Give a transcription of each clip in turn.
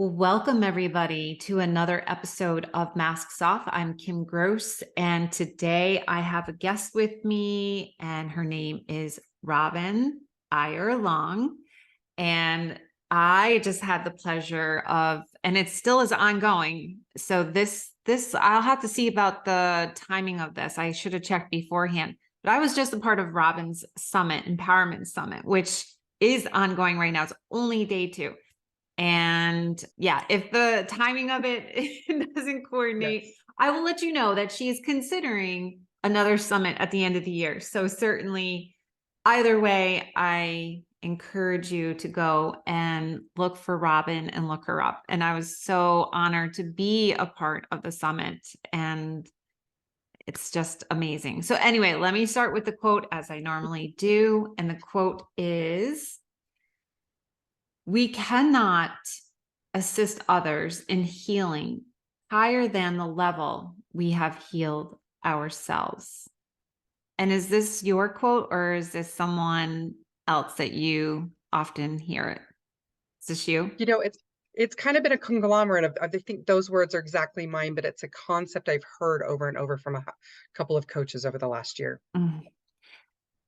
Well, welcome everybody to another episode of Masks Off. I'm Kim Gross, and today I have a guest with me, and her name is Robyn Eyre-Long. And I just had the pleasure of, and it still is ongoing. So this I'll have to see about the timing of this. I should have checked beforehand, but I was just a part of Robyn's summit, empowerment summit, which is ongoing right now. It's only day 2. And yeah, if the timing of it doesn't coordinate, Yes. I will let you know that she's considering another summit at the end of the year. So certainly, either way, I encourage you to go and look for Robyn and look her up. And I was so honored to be a part of the summit, and it's just amazing. So anyway, let me start with the quote as I normally do. And the quote is, "We cannot assist others in healing higher than the level we have healed ourselves." And is this your quote, or is this someone else that you often hear it? Is this you? It's kind of been a conglomerate of I think those words are exactly mine, but it's a concept I've heard over and over from a couple of coaches over the last year. Mm.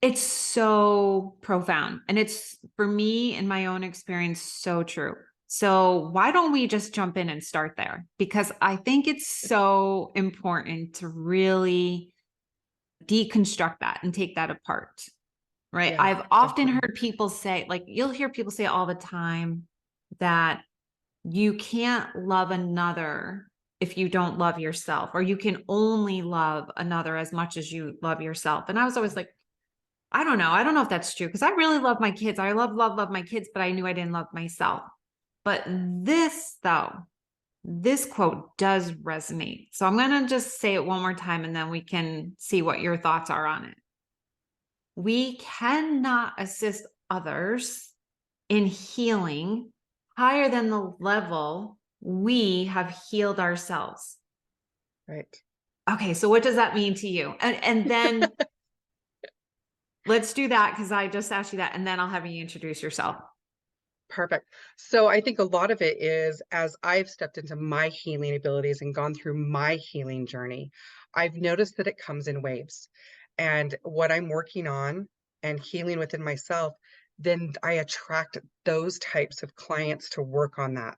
It's so profound. And it's, for me, in my own experience, so true. So why don't we just jump in and start there? Because I think it's so important to really deconstruct that and take that apart, right? Yeah, I've often definitely. heard people say, like, you'll hear people say all the time that you can't love another if you don't love yourself, or you can only love another as much as you love yourself. And I was always like, I don't know. I don't know if that's true, because I really love my kids. I love my kids, but I knew I didn't love myself. But this, though, this quote does resonate. So I'm going to just say it one more time, and then we can see what your thoughts are on it. We cannot assist others in healing higher than the level we have healed ourselves. Right. Okay, so what does that mean to you? And then let's do that, because I just asked you that, and then I'll have you introduce yourself. Perfect. So I think a lot of it is as I've stepped into my healing abilities and gone through my healing journey, I've noticed that it comes in waves. And what I'm working on and healing within myself, then I attract those types of clients to work on that.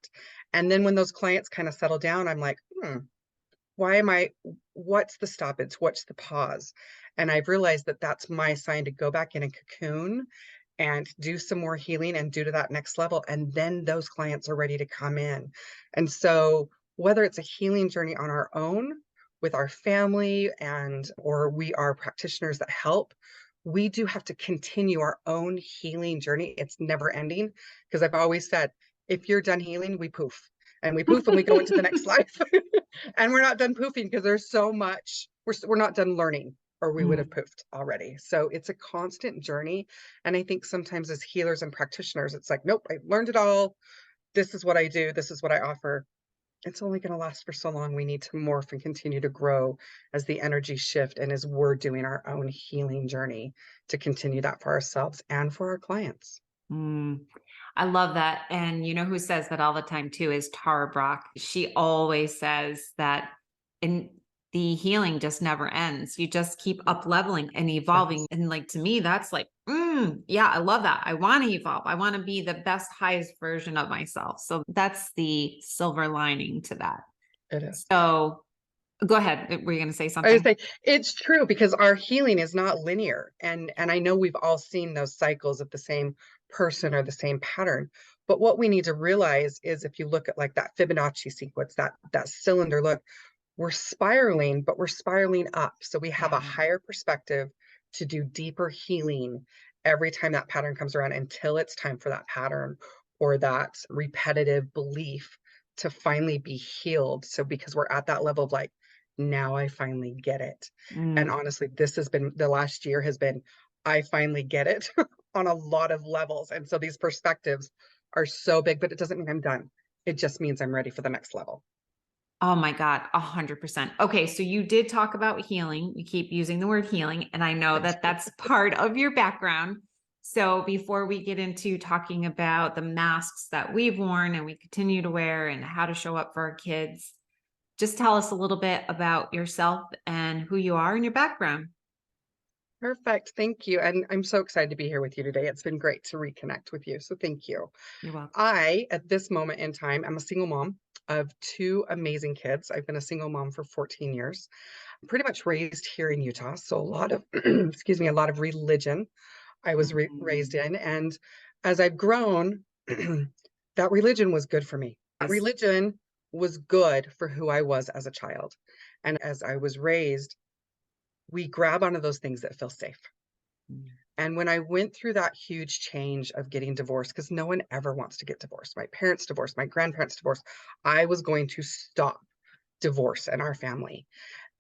And then when those clients kind of settle down, I'm like, why am I, what's the stoppage? What's the pause? And I've realized that that's my sign to go back in a cocoon and do some more healing and do to that next level. And then those clients are ready to come in. And so whether it's a healing journey on our own with our family and or we are practitioners that help, we do have to continue our own healing journey. It's never ending, because I've always said, if you're done healing, we poof. And we poof and we go into the next life. And we're not done poofing because there's so much, we're not done learning, or we would have poofed already. So it's a constant journey. And I think sometimes as healers and practitioners, it's like, nope, I learned it all. This is what I do. This is what I offer. It's only going to last for so long. We need to morph and continue to grow as the energy shift and as we're doing our own healing journey to continue that for ourselves and for our clients. Mm. I love that. And you know who says that all the time too is Tara Brach. She always says that in the healing just never ends. You just keep up leveling and evolving. Yes, And like, to me, that's like, yeah, I love that. I want to evolve. I want to be the best, highest version of myself. So that's the silver lining to that. it is. So go ahead. Were you going to say I would something? say it's true because our healing is not linear. And I know we've all seen those cycles of the same person or the same pattern. But what we need to realize is if you look at like that Fibonacci sequence, that cylinder look, we're spiraling, but we're spiraling up. So we have a higher perspective to do deeper healing every time that pattern comes around until it's time for that pattern or that repetitive belief to finally be healed. So because we're at that level of like, now I finally get it. And Mm. honestly, this has been the last year has been, I finally get it on a lot of levels. And so these perspectives are so big, but it doesn't mean I'm done. It just means I'm ready for the next level. Oh my God, 100%. Okay, so you did talk about healing. You keep using the word healing, and I know I that do. that's part of your background. So before we get into talking about the masks that we've worn and we continue to wear and how to show up for our kids, just tell us a little bit about yourself and who you are and your background. Perfect. Thank you. And I'm so excited to be here with you today. It's been great to reconnect with you. So thank you. You're welcome. I, at this moment in time, I'm a single mom of two amazing kids. I've been a single mom for 14 years. I'm pretty much raised here in Utah. So a lot of, excuse me, a lot of religion I was raised Mm. in. And as I've grown, that religion was good for me. That Yes. religion was good for who I was as a child. And as I was raised, we grab onto those things that feel safe. Mm. And when I went through that huge change of getting divorced, because no one ever wants to get divorced, my parents divorced, my grandparents divorced, I was going to stop divorce in our family.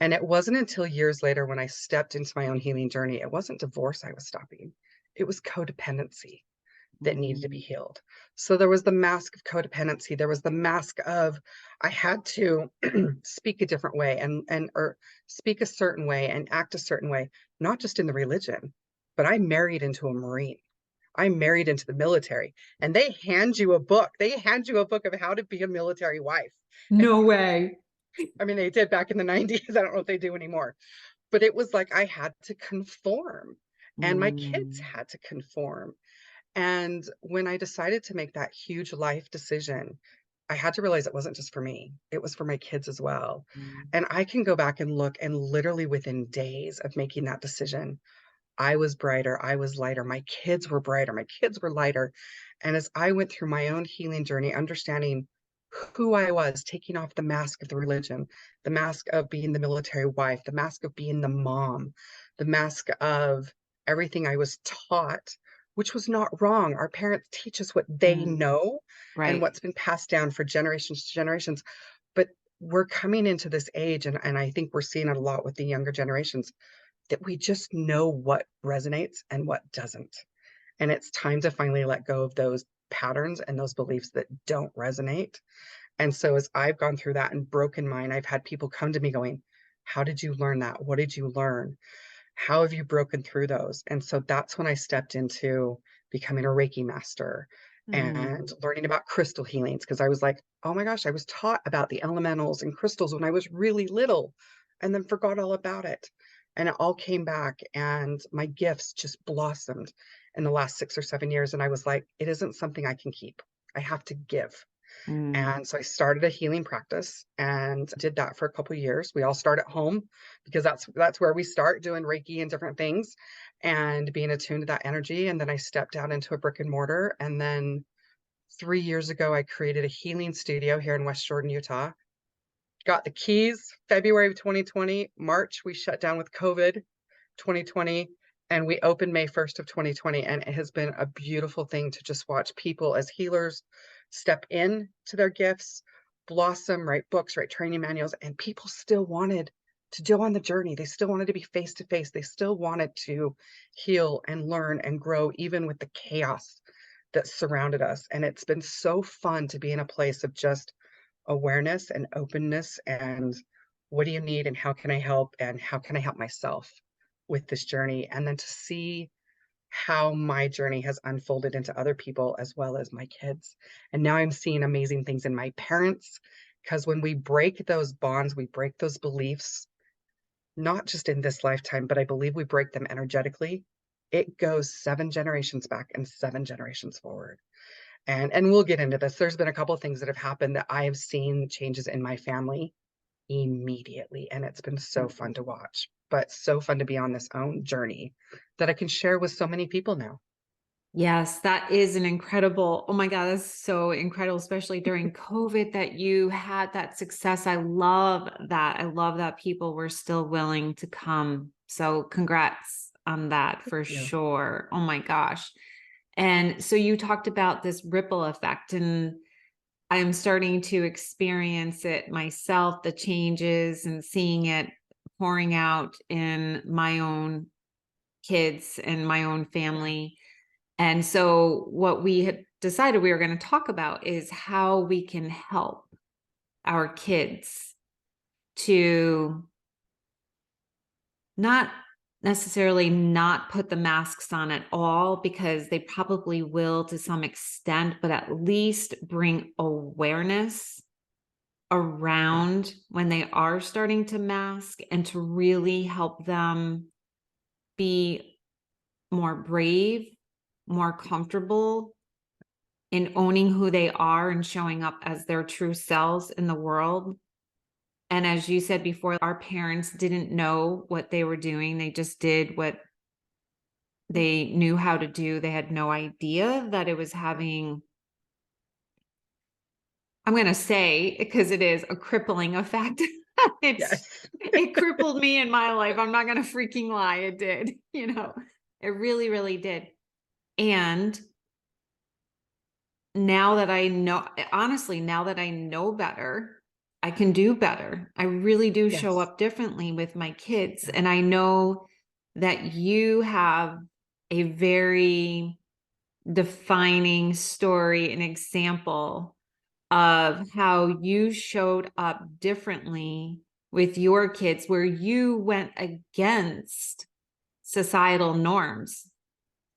And it wasn't until years later when I stepped into my own healing journey, it wasn't divorce I was stopping, it was codependency that needed to be Mm. healed. So there was the mask of codependency. There was the mask of I had to speak a different way and or speak a certain way and act a certain way, not just in the religion, but I married into a Marine. I married into the military, and they hand you a book. They hand you a book of how to be a military wife. And No way. I mean, they did back in the 90s. I don't know if they do anymore. But it was like I had to conform, and my kids Mm. had to conform. And when I decided to make that huge life decision, I had to realize it wasn't just for me, it was for my kids as well. Mm. And I can go back and look, and literally within days of making that decision, I was brighter, I was lighter, my kids were brighter, my kids were lighter. And as I went through my own healing journey, understanding who I was, taking off the mask of the religion, the mask of being the military wife, the mask of being the mom, the mask of everything I was taught, which was not wrong. Our parents teach us what they Mm. know and Right. what's been passed down for generations to generations. But we're coming into this age, and I think we're seeing it a lot with the younger generations, that we just know what resonates and what doesn't. And it's time to finally let go of those patterns and those beliefs that don't resonate. And so as I've gone through that and broken mine, I've had people come to me going, how did you learn that? What did you learn? How have you broken through those? And so that's when I stepped into becoming a Reiki master and Mm. learning about crystal healings, because I was like, oh my gosh, I was taught about the elementals and crystals when I was really little and then forgot all about it. And it all came back, and my gifts just blossomed in the last 6 or 7 years. And I was like, it isn't something I can keep. I have to give. Mm. And so I started a healing practice and did that for a couple of years. We all start at home because that's where we start doing Reiki and different things and being attuned to that energy. And then I stepped out into a brick and mortar. And then 3 years ago, I created a healing studio here in West Jordan, Utah. Got the keys February of 2020. March, we shut down with COVID 2020, and we opened May 1st of 2020. And it has been a beautiful thing to just watch people as healers step in to their gifts, blossom, write books, write training manuals, and people still wanted to go on the journey. They still wanted to be face to face. They still wanted to heal and learn and grow, even with the chaos that surrounded us. And it's been so fun to be in a place of just awareness and openness and what do you need and how can I help and how can I help myself with this journey, and then to see how my journey has unfolded into other people as well as my kids. And now I'm seeing amazing things in my parents, because when we break those bonds, we break those beliefs, not just in this lifetime, but I believe we break them energetically. It goes 7 generations back and 7 generations forward. And we'll get into this. There's been a couple of things that have happened that I have seen changes in my family immediately, and it's been so fun to watch, but so fun to be on this own journey that I can share with so many people now. Yes, that is an incredible. Oh my God, that's so incredible, especially during COVID that you had that success. I love that. I love that people were still willing to come. So congrats on that for Yeah. sure. Oh my gosh. And so you talked about this ripple effect, and I'm starting to experience it myself, the changes and seeing it pouring out in my own kids and my own Yeah. family. And so, what we had decided we were going to talk about is how we can help our kids to not necessarily not put the masks on at all, because they probably will to some extent, but at least bring awareness Yeah. around when they are starting to mask, and to really help them be more brave, more comfortable in owning who they are and showing up as their true selves in the world. And as you said before, our parents didn't know what they were doing. They just did what they knew how to do. They had no idea that it was having, I'm going to say, because it is a crippling effect. Yes. It crippled me in my life. I'm not going to freaking lie. It did, it really, really did. And now that I know, honestly, now that I know better, I can do better. I really do show Yes. up differently with my kids. Yeah. And I know that you have a very defining story, an example of how you showed up differently with your kids, where you went against societal norms.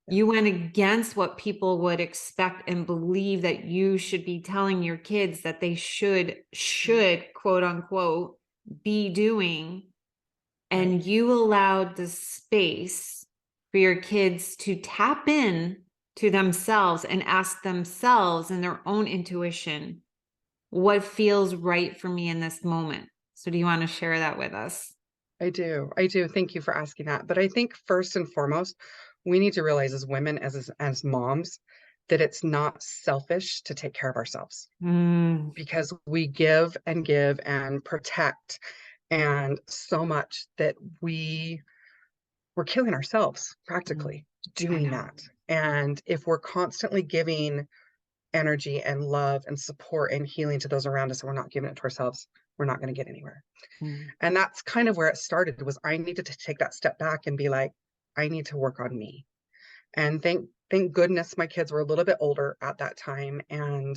Yeah. You went against what people would expect and believe that you should be telling your kids that they should quote unquote be doing. Right. And you allowed the space for your kids to tap in to themselves and ask themselves in their own intuition, what feels right for me in this moment. So do you want to share that with us? I do. I do. Thank you for asking that. But I think first and foremost, we need to realize as women, as moms, that it's not selfish to take care of ourselves, Mm, because we give and protect, and so much that we're killing ourselves mm, practically I doing know. that. And if we're constantly giving energy and love and support and healing to those around us, and we're not giving it to ourselves, we're not going to get anywhere. Mm, And that's kind of where it started, was I needed to take that step back and be like, I need to work on me. And thank goodness my kids were a little bit older at that time and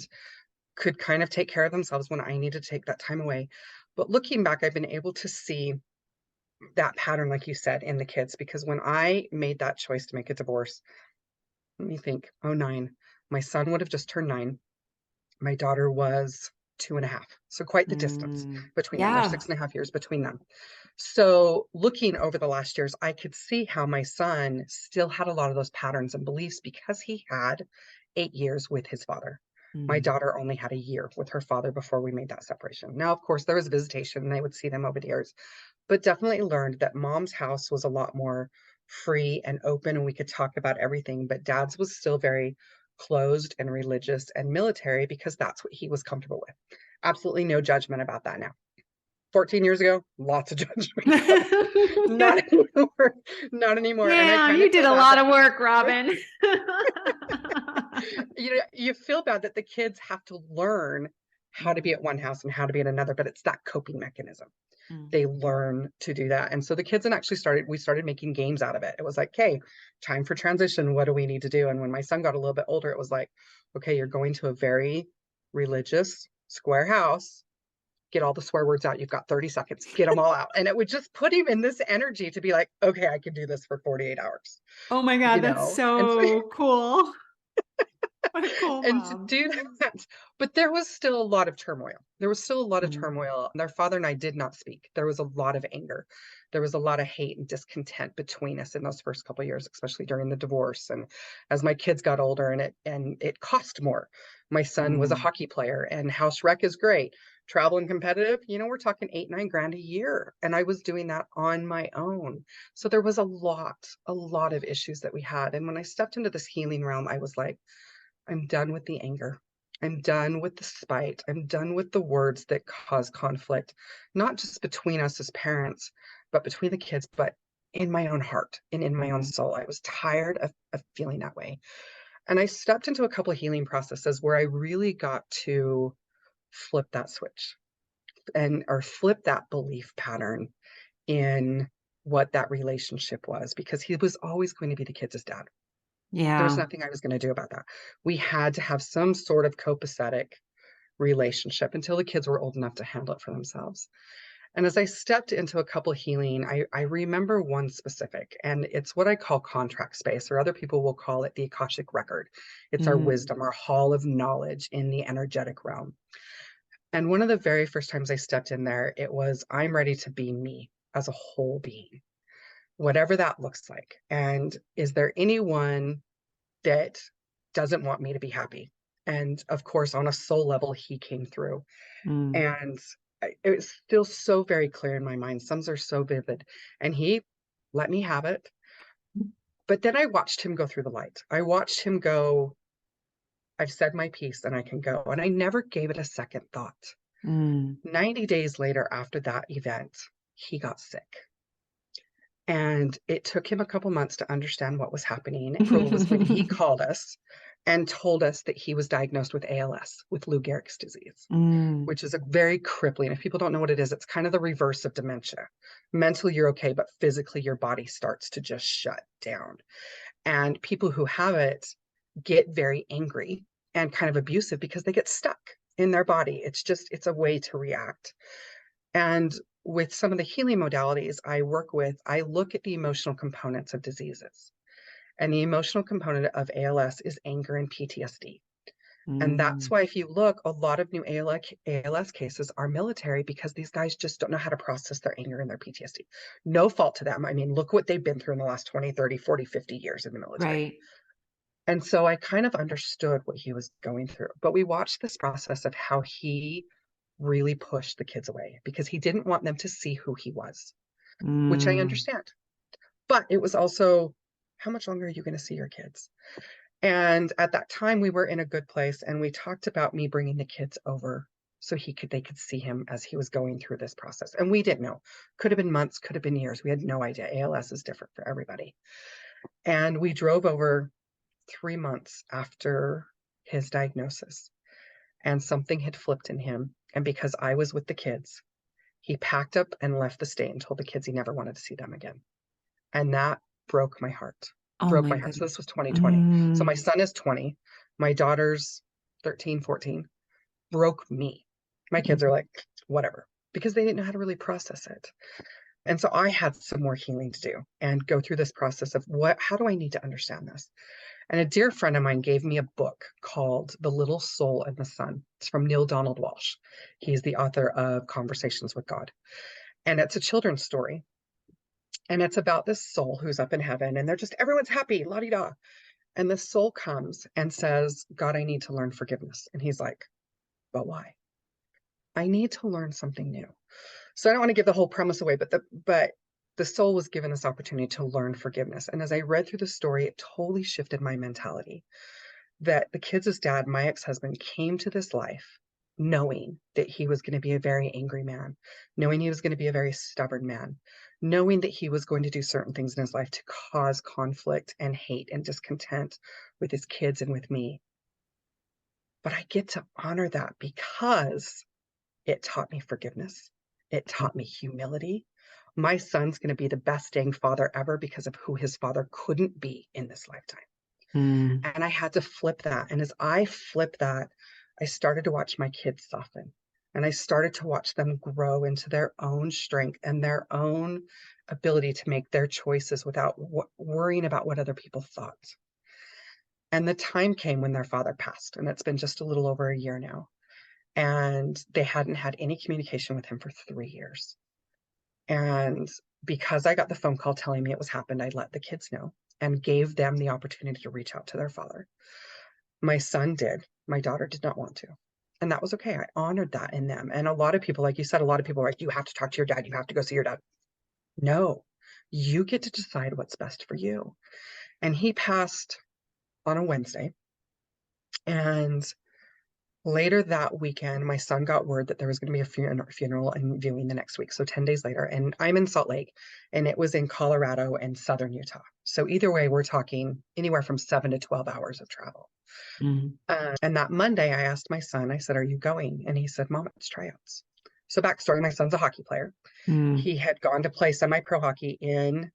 could kind of take care of themselves when I needed to take that time away. But looking back, I've been able to see that pattern, like you said, in the kids, because when I made that choice to make a divorce, let me think, oh, 9, my son would have just turned 9. My daughter was 2.5. So quite the distance between them. There's yeah. 6.5 years between them. So looking over the last years, I could see how my son still had a lot of those patterns and beliefs because he had 8 years with his father. My Mm, daughter only had a year with her father before we made that separation. Now, of course, there was visitation and I would see them over the years, but definitely learned that mom's house was a lot more free and open and we could talk about everything. But dad's was still very closed and religious and military because that's what he was comfortable with. Absolutely no judgment about that now. 14 years ago, lots of judgment, but not anymore. Not anymore. And I Yeah, kind of you did feel a bad lot that of work, Robyn. you feel bad that the kids have to learn how to be Mm, at one house and how to be at another, but it's that coping mechanism. mm, They learn to do that. And so the kids and actually we started making games out of it. It was like, okay, time for transition. What do we need to do? And when my son got a little bit older, it was like, okay, you're going to a very religious square house. Get all the swear words out. You've got 30 seconds. Get them all out. And it would just put him in this energy to be like, okay, I can do this for 48 hours, oh my God, that's And so so cool. What a cool and to mom. do that. But there was still a lot of turmoil. There was still a lot of Mm, turmoil. And our father and I did not speak. There was a lot of anger. There was a lot of hate and discontent between us in those first couple of years, especially during the divorce. And as my kids got older and it cost more. My son was a mm, hockey player and house rec is great. Travel and competitive, we're talking 8, 9 grand a year. And I was doing that on my own. So there was a lot of issues that we had. And when I stepped into this healing realm, I was like, I'm done with the anger. I'm done with the spite. I'm done with the words that cause conflict, not just between us as parents, but between the kids, but in my own heart and in my own mm, soul. I was tired of feeling that way. And I stepped into a couple of healing processes where I really got to flip that switch and or flip that belief pattern in what that relationship was, because he was always going to be the kids' dad. There was yeah. nothing I was going to do about that. We had to have some sort of copacetic relationship until the kids were old enough to handle it for themselves. And as I stepped into a couple healing, I remember one specific, and it's what I call contract space, or other people will call it the Akashic record. It's our Mm, wisdom, our hall of knowledge in the energetic realm. And one of the very first times I stepped in there, it was, I'm ready to be me as a whole being, whatever that looks like. And is there anyone that doesn't want me to be happy? And of course, on a soul level, he came through. mm, And it was still so very clear in my mind. Some are so vivid. And he let me have it. But then I watched him go through the light. I watched him go, I've said my piece and I can go. And I never gave it a second thought. mm. 90 days later, after that event, he got sick. And it took him a couple months to understand what was happening. It was when he called us and told us that he was diagnosed with ALS, with Lou Gehrig's disease, Mm, which is a very crippling. If people don't know what it is, it's kind of the reverse of dementia. Mentally, you're okay, but physically, your body starts to just shut down. And people who have it get very angry and kind of abusive because they get stuck in their body. It's a way to react. And with some of the healing modalities I work with, I look at the emotional components of diseases. And the emotional component of ALS is anger and PTSD. And that's mm. why, if you look, a lot of new ALS cases are military, because these guys just don't know how to process their anger and their PTSD. No fault to them. I mean, look what they've been through in the last 20, 30, 40, 50 years in the military. Right. And so I kind of understood what he was going through. But we watched this process of how he really pushed the kids away because he didn't want them to see who he was, which I Mm, understand. But it was also, how much longer are you going to see your kids? And at that time, we were in a good place, and we talked about me bringing the kids over so they could see him as he was going through this process. And we didn't know. Could have been months, could have been years. We had no idea. ALS is different for everybody. And we drove over 3 months after his diagnosis, and something had flipped in him. And because I was with the kids, he packed up and left the state and told the kids he never wanted to see them again. And that broke my heart. oh Broke my my heart. So goodness. this was 2020. So my Mm, son is 20. My daughter's 13, 14. Broke me. My kids are mm, like, whatever, because they didn't know how to really process it. And so I had some more healing to do and go through this process of how do I need to understand this? And a dear friend of mine gave me a book called The Little Soul and the Sun. It's from Neil Donald Walsh. He's the author of Conversations with God. And it's a children's story. And it's about this soul who's up in heaven, and everyone's happy, la di da. And this soul comes and says, God, I need to learn forgiveness. And he's like, but why? I need to learn something new. So I don't want to give the whole premise away, but the soul was given this opportunity to learn forgiveness. And as I read through the story, it totally shifted my mentality that the kids' dad, my ex-husband, came to this life knowing that he was going to be a very angry man, knowing he was going to be a very stubborn man, knowing that he was going to do certain things in his life to cause conflict and hate and discontent with his kids and with me. But I get to honor that because it taught me forgiveness. It taught me humility. My son's going to be the best dang father ever because of who his father couldn't be in this lifetime. mm, And I had to flip that. And as I flipped that, I started to watch my kids soften. And I started to watch them grow into their own strength and their own ability to make their choices without worrying about what other people thought. And the time came when their father passed, and it's been just a little over a year now. And they hadn't had any communication with him for 3 years. And because I got the phone call telling me it was happened, I let the kids know and gave them the opportunity to reach out to their father. My son did. My daughter did not want to. And that was okay. I honored that in them. And a lot of people, like you said, a lot of people are like, you have to talk to your dad. You have to go see your dad. No, you get to decide what's best for you. And he passed on a Wednesday. And later that weekend, my son got word that there was going to be a funeral and viewing the next week. So 10 days later, and I'm in Salt Lake, and it was in Colorado and southern Utah. So either way, we're talking anywhere from 7 to 12 hours of travel. mm, And that Monday, I asked my son, I said, are you going? And he said, Mom, it's tryouts. So backstory, my son's a hockey player. mm, He had gone to play semi-pro hockey in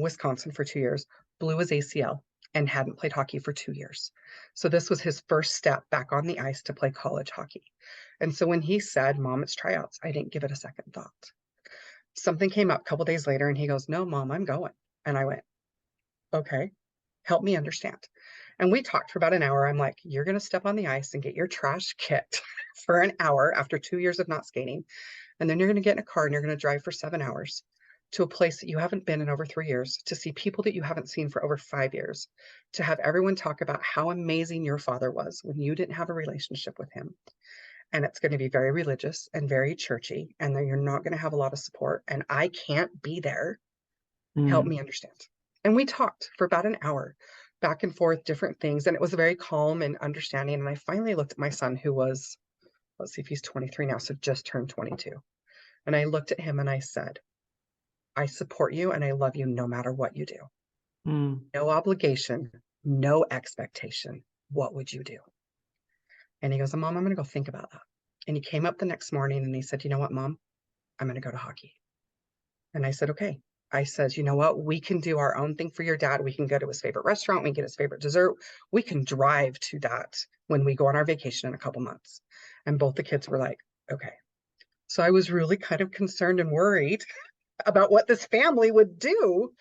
Wisconsin for 2 years, blew his ACL, and hadn't played hockey for 2 years. So this was his first step back on the ice to play college hockey. And so when he said, Mom, it's tryouts, I didn't give it a second thought. Something came up a couple days later and he goes, "No, Mom, I'm going." And I went, "Okay, help me understand." And we talked for about an hour. I'm like, "You're going to step on the ice and get your trash kit for an hour after 2 years of not skating. And then you're going to get in a car and you're going to drive for 7 hours to a place that you haven't been in over 3 years, to see people that you haven't seen for over 5 years, to have everyone talk about how amazing your father was when you didn't have a relationship with him. And it's going to be very religious and very churchy, and then you're not going to have a lot of support. And I can't be there. Help Mm, me understand." And we talked for about an hour, back and forth, different things. And it was very calm and understanding. And I finally looked at my son, who was, let's see if he's 23 now, so just turned 22. And I looked at him and I said, "I support you and I love you no matter what you do. mm, No obligation, no expectation. What would you do?" And he goes, "Mom, I'm going to go think about that." And he came up the next morning and he said, "You know what, Mom? I'm going to go to hockey." And I said, "Okay." I says, "You know what? We can do our own thing for your dad. We can go to his favorite restaurant. We can get his favorite dessert. We can drive to that when we go on our vacation in a couple months." And both the kids were like, "Okay." So I was really kind of concerned and worried about what this family would do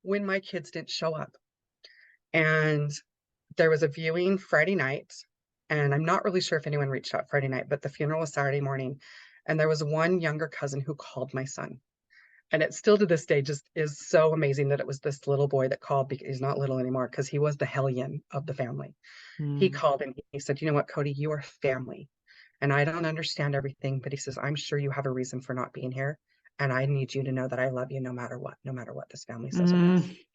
when my kids didn't show up. And there was a viewing Friday night, and I'm not really sure if anyone reached out Friday night, but the funeral was Saturday morning. And there was one younger cousin who called my son. And it still to this day just is so amazing that it was this little boy that called, because he's not little anymore, because he was the hellion of the family. He mm, called and he said, "You know what, Cody, you are family. And I don't understand everything, but," he says, "I'm sure you have a reason for not being here. And I need you to know that I love you no matter what this family says or does." mm.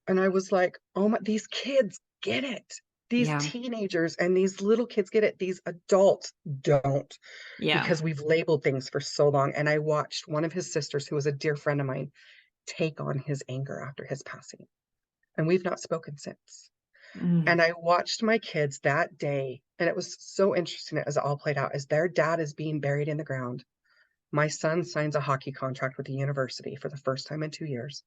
And I was like, "Oh my, these kids get it. These Yeah. teenagers and these little kids get it. These adults don't, Yeah. because we've labeled things for so long." And I watched one of his sisters, who was a dear friend of mine, take on his anger after his passing. And we've not spoken since. Mm, And I watched my kids that day, and it was so interesting as it all played out. As their dad is being buried in the ground, my son signs a hockey contract with the university for the first time in 2 years.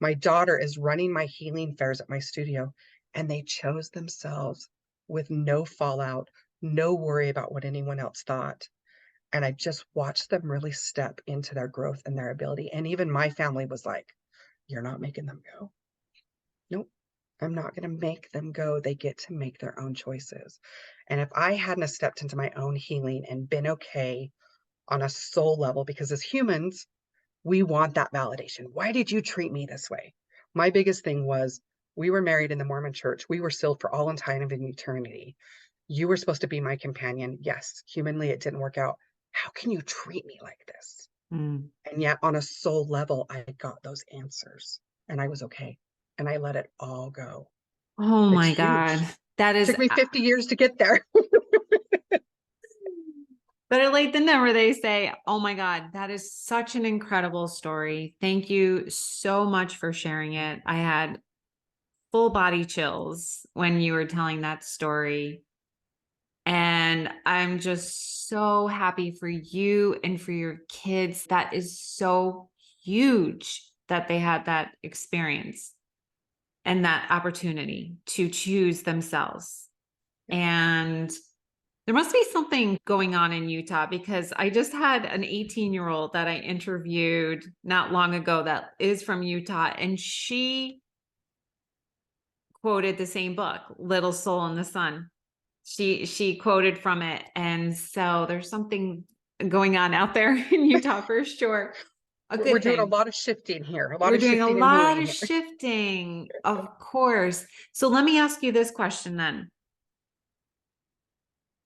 My daughter is running my healing fairs at my studio, and they chose themselves with no fallout, no worry about what anyone else thought. And I just watched them really step into their growth and their ability. And even my family was like, "You're not making them go." Nope. I'm not going to make them go. They get to make their own choices. And if I hadn't have stepped into my own healing and been okay on a soul level, because as humans, we want that validation. Why did you treat me this way? My biggest thing was, we were married in the Mormon church. We were sealed for all in time of eternity. You were supposed to be my companion. Yes, humanly, it didn't work out. How can you treat me like this? mm. And yet, on a soul level, I got those answers and I was okay. And I let it all go. Oh It's my God. huge. That is Took me 50 years to get there. better late than never, they say. Oh my God. That is such an incredible story. Thank you so much for sharing it. I had full body chills when you were telling that story. And I'm just so happy for you and for your kids. That is so huge that they had that experience and that opportunity to choose themselves. And there must be something going on in Utah, because I just had an 18-year-old that I interviewed not long ago that is from Utah, and she quoted the same book, Little Soul in the Sun. She quoted from it. And so there's something going on out there in Utah for sure. A We're good doing a thing. lot of shifting here, a lot We're of doing a shifting and lot moving of here. shifting, of course. So let me ask you this question then.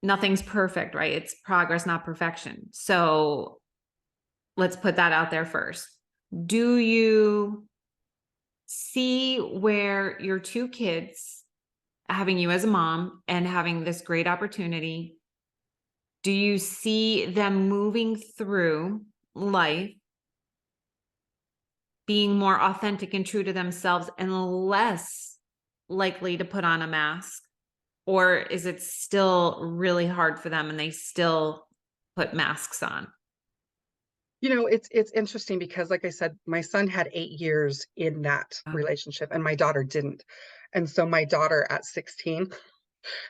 Nothing's perfect, right? It's progress, not perfection. So let's put that out there first. Do you see where your two kids, having you as a mom and having this great opportunity, do you see them moving through life being more authentic and true to themselves and less likely to put on a mask? Or is it still really hard for them and they still put masks on? It's interesting because, like I said, my son had 8 years in that Uh, relationship and my daughter didn't. And so my daughter at 16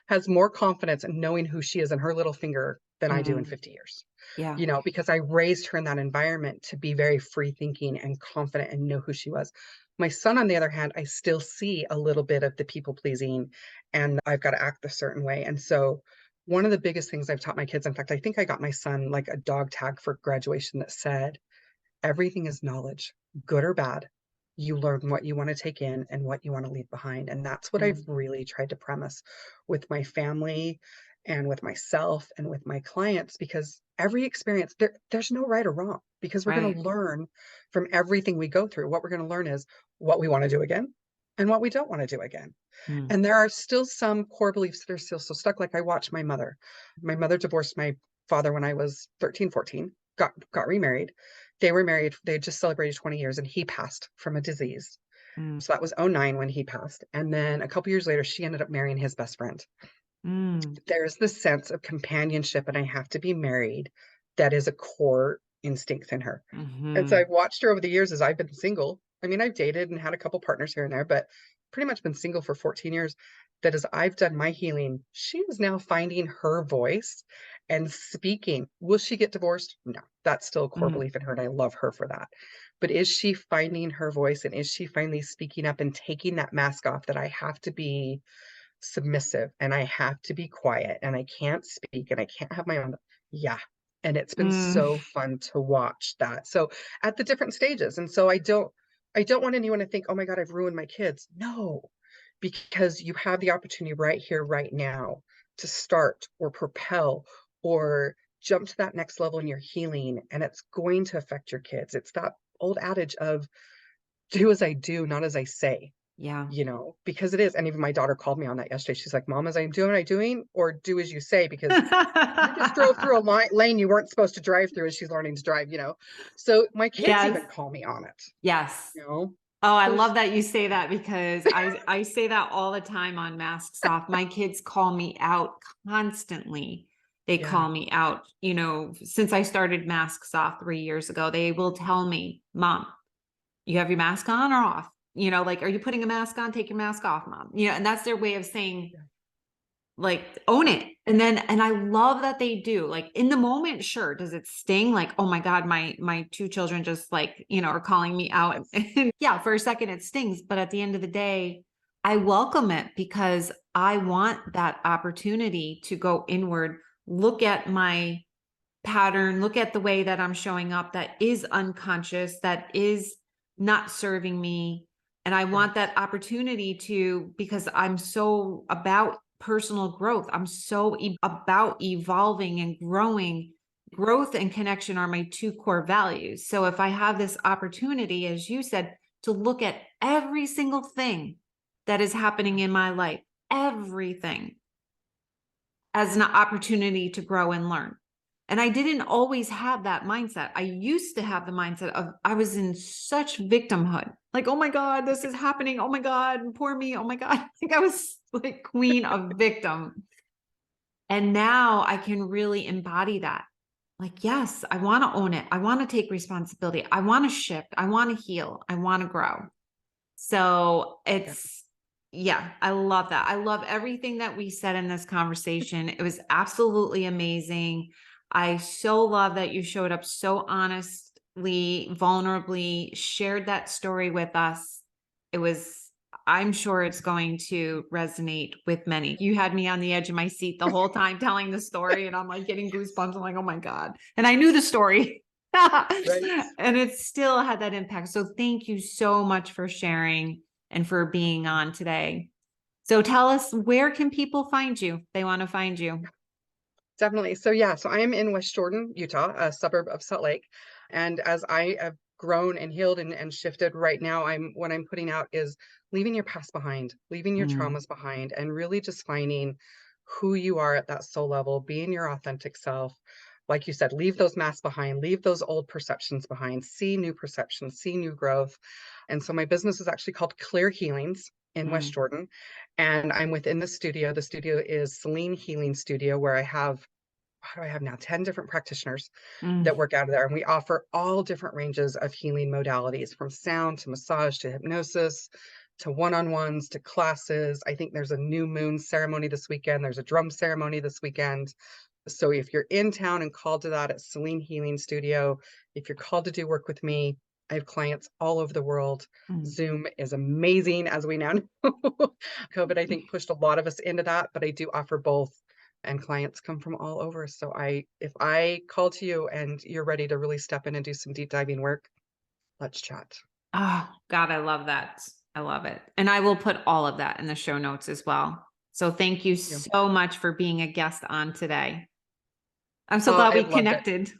has more confidence in knowing who she is in her little finger than I do in Mm, 50 years. yeah. You know, because I raised her in that environment to be very free thinking and confident and know who she was. My son, on the other hand, I still see a little bit of the people pleasing and I've got to act a certain way. And so, one of the biggest things I've taught my kids, in fact, I think I got my son like a dog tag for graduation that said, everything is knowledge, good or bad. You learn what you want to take in and what you want to leave behind. And that's what I've Mm, really tried to premise with my family and with myself and with my clients, because every experience, there's no right or wrong, because we're going right. to learn from everything we go through. What we're going to learn is what we want to do again and what we don't want to do again. Mm, And there are still some core beliefs that are still so stuck. Like I watch my mother. My mother divorced my father when I was 13, 14, got remarried. They were married, they had just celebrated 20 years and he passed from a disease. mm, So that was '09 when he passed. And then a couple years later, she ended up marrying his best friend. mm, There's this sense of companionship and I have to be married that is a core instinct in her. And so mhm, I've watched her over the years as I've been single. I mean, I've dated and had a couple partners here and there, but pretty much been single for 14 years. That as I've done my healing, she is now finding her voice and speaking. Will she get divorced? No, that's still a core mm, belief in her, and I love her for that. But is she finding her voice and is she finally speaking up and taking that mask off that I have to be submissive and I have to be quiet and I can't speak and I can't have my own. Yeah. And it's been mm, so fun to watch that. So at the different stages. And so I don't want anyone to think, oh my God, I've ruined my kids. No, because you have the opportunity right here, right now to start or propel or jump to that next level in your healing. And it's going to affect your kids. It's that old adage of do as I do, not as I say, yeah. you know, because it is. And even my daughter called me on that yesterday. She's like, Mom, as I'm doing, I doing, or do as you say, because you just drove through a lane you weren't supposed to drive through as she's learning to drive, you know. So my kids Yes. even call me on it, Yes. you know. Oh, I So love that you say that because I say that all the time on Masks Off. My kids call me out constantly. They yeah, call me out, since I started Masks Off 3 years ago. They will tell me, "Mom, you have your mask on or off?" Like, "Are you putting a mask on? Take your mask off, Mom." And that's their way of saying, yeah, like, own it. And I love that they do. Like, in the moment, sure, does it sting? Like, oh my God, my two children just, like, are calling me out. yes, And yeah, for a second it stings, but at the end of the day, I welcome it because I want that opportunity to go inward, look at my pattern, look at the way that I'm showing up that is unconscious, that is not serving me. And I want yes, that opportunity because I'm so about personal growth. I'm so about evolving and growing. Growth and connection are my two core values. So if I have this opportunity, as you said, to look at every single thing that is happening in my life, everything as an opportunity to grow and learn. And I didn't always have that mindset. I used to have the mindset of I was in such victimhood. Like, oh my God, this is happening. Oh my God, poor me. Oh my God. I think I was like queen of victim. And now I can really embody that. Like, yes, I want to own it. I want to take responsibility. I want to shift. I want to heal. I want to grow. So yeah. yeah, I love that. I love everything that we said in this conversation. It was absolutely amazing. I so love that you showed up so honestly, vulnerably, shared that story with us. It was, I'm sure it's going to resonate with many. You had me on the edge of my seat the whole time telling the story, and I'm like getting goosebumps. I'm like, oh my God. And I knew the story. Right. And it still had that impact. So thank you so much for sharing and for being on today. So tell us, where can people find you? They want to find you. Definitely. So yeah, so I am in West Jordan, Utah, a suburb of Salt Lake. And as I have grown and healed and shifted right now, what I'm putting out is leaving your past behind, leaving your Mm, traumas behind, and really just finding who you are at that soul level, being your authentic self. Like you said, leave those masks behind, leave those old perceptions behind, see new perceptions, see new growth. And so my business is actually called Clear Healings in West mm, Jordan. And I'm within the studio. The studio is Celine Healing Studio, where I have what do I have now? 10 different practitioners that mm, work out of there. And we offer all different ranges of healing modalities from sound to massage to hypnosis to one-on-ones to classes. I think there's a new moon ceremony this weekend. There's a drum ceremony this weekend. So if you're in town and called to that at Celine Healing Studio, if you're called to do work with me, I have clients all over the world. Mm. Zoom is amazing, as we now know. COVID, I think, pushed a lot of us into that, but I do offer both, and clients come from all over. So if I call to you and you're ready to really step in and do some deep diving work, let's chat. Oh, God, I love that. I love it. And I will put all of that in the show notes as well. So thank you You. so much for being a guest on today. I'm so Oh, glad I we loved it. connected.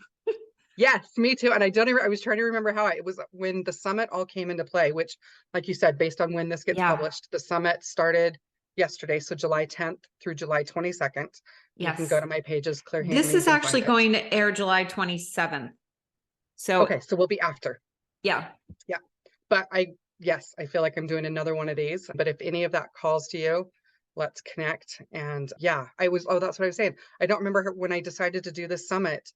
Yes, me too. And I was trying to remember how it was when the summit all came into play, which, like you said, based on when this gets Yeah. published, the summit started yesterday. So July 10th through July 22nd. You can go Yes. to my pages, Claire This Hanley, you is can actually find it. going to air July 27th. So Okay, so we'll be after. yeah. Yeah. But yes, I feel like I'm doing another one of these. But if any of that calls to you, let's connect. And yeah, that's what I was saying. I don't remember when I decided to do this summit,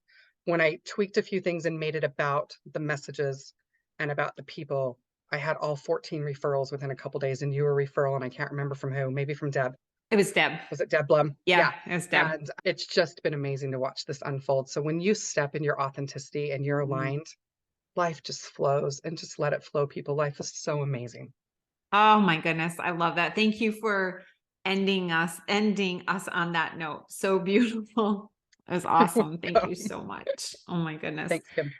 when I tweaked a few things and made it about the messages and about the people. I had all 14 referrals within a couple days, and you were a referral, and I can't remember from who, maybe from Deb. It was Deb. Was it Deb Blum? Yeah, Yeah. it was Deb. And it's just been amazing to watch this unfold. So when you step in your authenticity and you're aligned, life just flows, and just let it flow, people. Life is so amazing. Oh my goodness. I love that. Thank you for ending us on that note. So beautiful. It was awesome. Thank you so much. Oh my goodness. Thanks, Kim.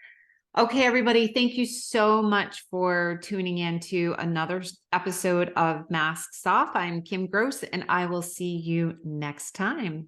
Okay, everybody. Thank you so much for tuning in to another episode of Masks Off. I'm Kim Gross, and I will see you next time.